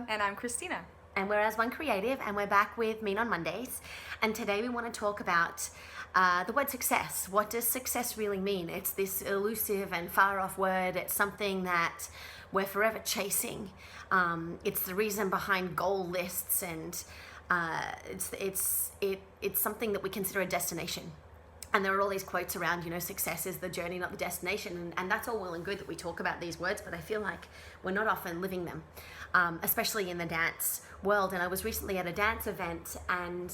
And I'm Christina. And we're As One Creative, and we're back with Mean on Mondays. And today we want to talk about the word success. What does success really mean? It's this elusive and far off word. It's something that we're forever chasing. It's the reason behind goal lists, and it's something that we consider a destination. And there are all these quotes around, success is the journey, not the destination. And that's all well and good that we talk about these words, but I feel like we're not often living them, especially in the dance world. And I was recently at a dance event, and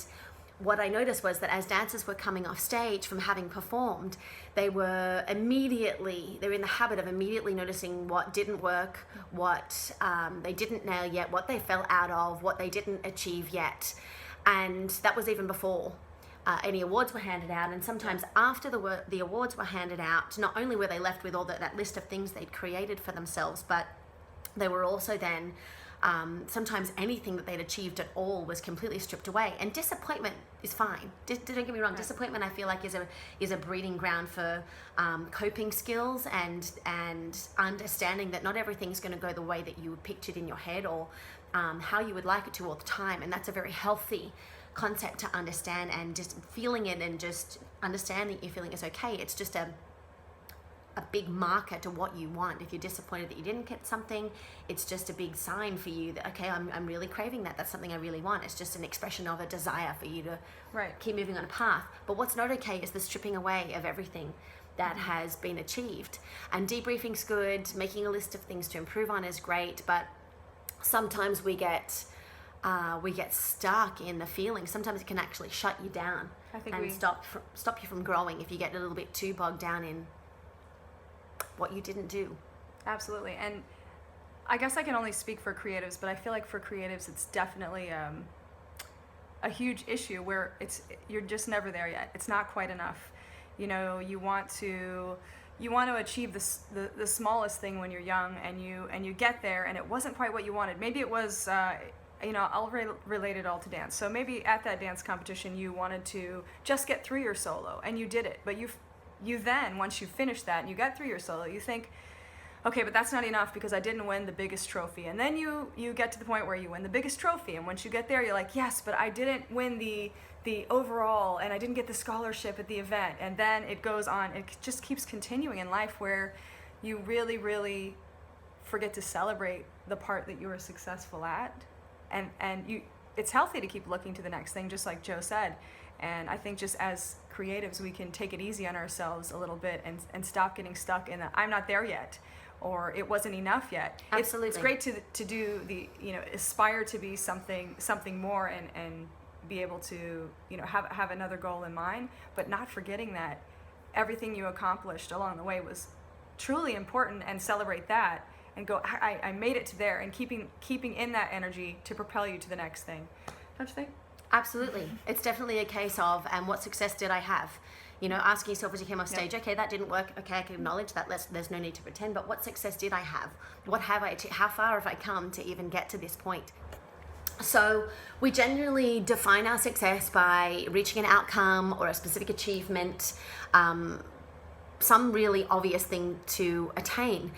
what I noticed was that as dancers were coming off stage from having performed, they're in the habit of immediately noticing what didn't work, what they didn't nail yet, what they fell out of, what they didn't achieve yet. And that was even before any awards were handed out. And sometimes after the awards were handed out, not only were they left with all that list of things they'd created for themselves, but they were also then sometimes anything that they'd achieved at all was completely stripped away. And disappointment is fine. Don't get me wrong. Right. Disappointment, I feel like, is a breeding ground for coping skills and understanding that not everything's going to go the way that you pictured in your head or how you would like it to all the time. And that's a very healthy concept to understand, and just feeling it and just understanding that you're feeling is okay. It's just a big marker to what you want. If you're disappointed that you didn't get something, it's just a big sign for you that, okay, I'm really craving that. That's something I really want. It's just an expression of a desire for you to keep moving on a path. But what's not okay is the stripping away of everything that has been achieved. And debriefing's good, making a list of things to improve on is great, but sometimes we get stuck in the feeling. Sometimes it can actually shut you down and stop you from growing if you get a little bit too bogged down in what you didn't do. Absolutely. And I guess I can only speak for creatives, but I feel like for creatives it's definitely a huge issue where you're just never there yet. It's not quite enough. You want to achieve the smallest thing when you're young, and you get there and it wasn't quite what you wanted. Maybe it was I'll relate it all to dance. So maybe at that dance competition you wanted to just get through your solo, and you did it. But you then, once you finish that and you got through your solo, you think, okay, but that's not enough because I didn't win the biggest trophy. And then you get to the point where you win the biggest trophy, and once you get there, you're like, yes, but I didn't win the overall, and I didn't get the scholarship at the event. And then it goes on. It just keeps continuing in life where you really, really forget to celebrate the part that you were successful at. And it's healthy to keep looking to the next thing, just like Joe said. And I think just as creatives, we can take it easy on ourselves a little bit and stop getting stuck in the I'm not there yet, or it wasn't enough yet. Absolutely. It's great to do aspire to be something more and be able to have another goal in mind, but not forgetting that everything you accomplished along the way was truly important, and celebrate that. And go, I made it to there, and keeping in that energy to propel you to the next thing. Don't you think? Absolutely. It's definitely a case of, what success did I have? Asking yourself as you came off stage, okay, that didn't work. Okay, I can acknowledge that. There's no need to pretend. But what success did I have? What have I achieved? How far have I come to even get to this point? So we generally define our success by reaching an outcome or a specific achievement, some really obvious thing to attain.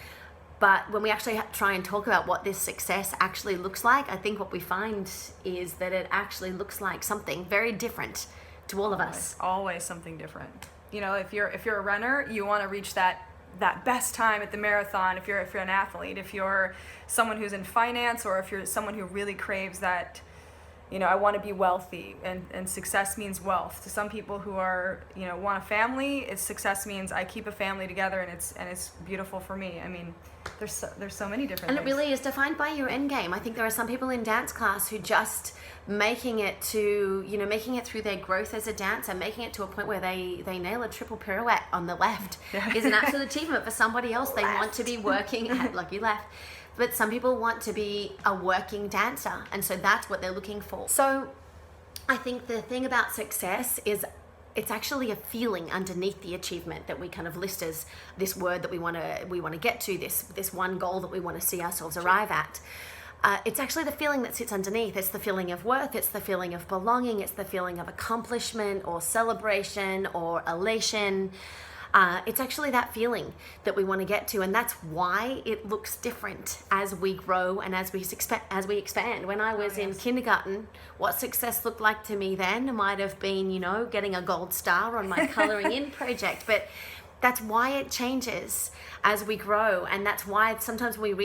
But when we actually try and talk about what this success actually looks like, I think what we find is that it actually looks like something very different to all of us. Always something different. If you're a runner, you want to reach that best time at the marathon. If you're an athlete, if you're someone who's in finance, or if you're someone who really craves that, I want to be wealthy, and success means wealth. To some people who are, want a family, success means I keep a family together, and it's beautiful for me. I mean, there's so many different and things. It really is defined by your end game. I think there are some people in dance class who just making it through their growth as a dancer, making it to a point where they nail a triple pirouette on the left is an absolute achievement. For somebody else, they want to be working at lucky left. But some people want to be a working dancer, and so that's what they're looking for. So I think the thing about success is it's actually a feeling underneath the achievement that we kind of list as this word that we want to get to, this one goal that we want to see ourselves arrive at. It's actually the feeling that sits underneath. It's the feeling of worth, it's the feeling of belonging, it's the feeling of accomplishment or celebration or elation. It's actually that feeling that we want to get to, and that's why it looks different as we grow and as we expand. When I was in kindergarten, what success looked like to me then might have been, getting a gold star on my coloring in project, but that's why it changes as we grow, and that's why sometimes when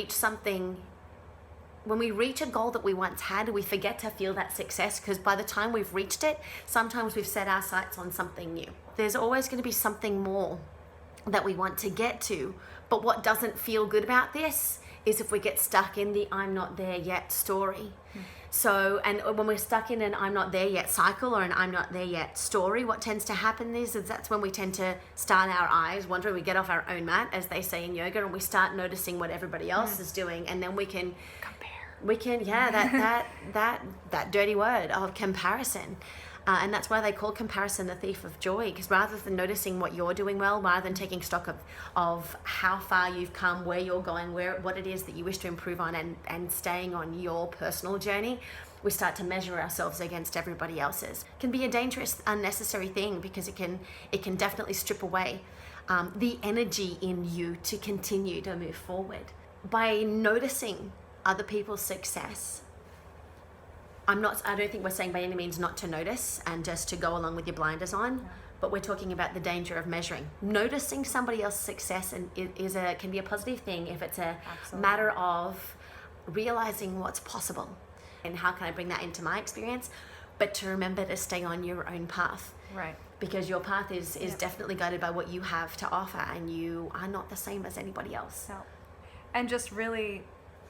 we reach a goal that we once had, we forget to feel that success, because by the time we've reached it, sometimes we've set our sights on something new. There's always going to be something more that we want to get to, but what doesn't feel good about this is if we get stuck in the I'm not there yet story. So, and when we're stuck in an I'm not there yet cycle or an I'm not there yet story, what tends to happen is that's when we tend to start our eyes wandering. We get off our own mat, as they say in yoga, and we start noticing what everybody else is doing, and then we can that dirty word of comparison. And that's why they call comparison the thief of joy, because rather than noticing what you're doing well, rather than taking stock of how far you've come, where you're going, what it is that you wish to improve on, and staying on your personal journey, we start to measure ourselves against everybody else's. It can be a dangerous, unnecessary thing, because it can definitely strip away the energy in you to continue to move forward. By noticing other people's success, I don't think we're saying by any means not to notice and just to go along with your blinders on, but we're talking about the danger of measuring. Noticing somebody else's success can be a positive thing if it's a matter of realizing what's possible and how can I bring that into my experience, but to remember to stay on your own path. Right. Because your path is definitely guided by what you have to offer, and you are not the same as anybody else. No. And just really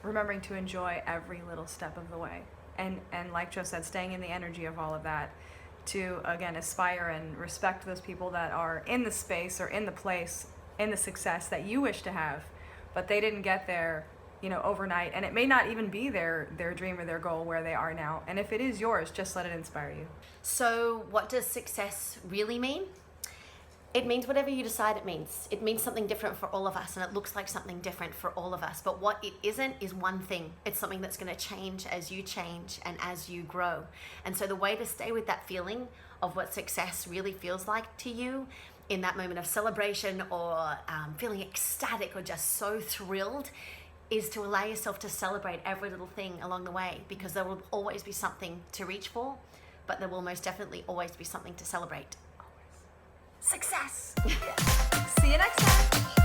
remembering to enjoy every little step of the way. And like Joe said, staying in the energy of all of that, to, again, aspire and respect those people that are in the space or in the place, in the success that you wish to have, but they didn't get there, overnight. And it may not even be their dream or their goal where they are now. And if it is yours, just let it inspire you. So what does success really mean? It means whatever you decide it means. It means something different for all of us, and it looks like something different for all of us. But what it isn't is one thing. It's something that's going to change as you change and as you grow. And so the way to stay with that feeling of what success really feels like to you in that moment of celebration or feeling ecstatic or just so thrilled is to allow yourself to celebrate every little thing along the way, because there will always be something to reach for, but there will most definitely always be something to celebrate. Success! See you next time!